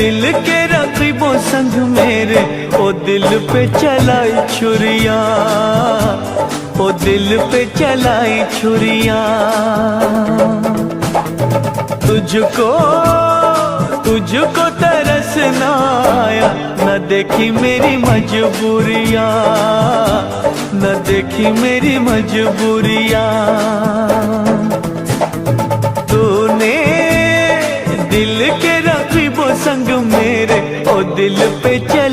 दिल के रकीबों संग मेरे ओ दिल पे चलाई छुरिया, ओ दिल पे चलाई छुरिया। तुझको तुझको तरस न आया, न देखी मेरी मजबूरियाँ, न देखी मेरी मजबूरियाँ। तूने दिल के रकीबों संग मेरे ओ दिल पे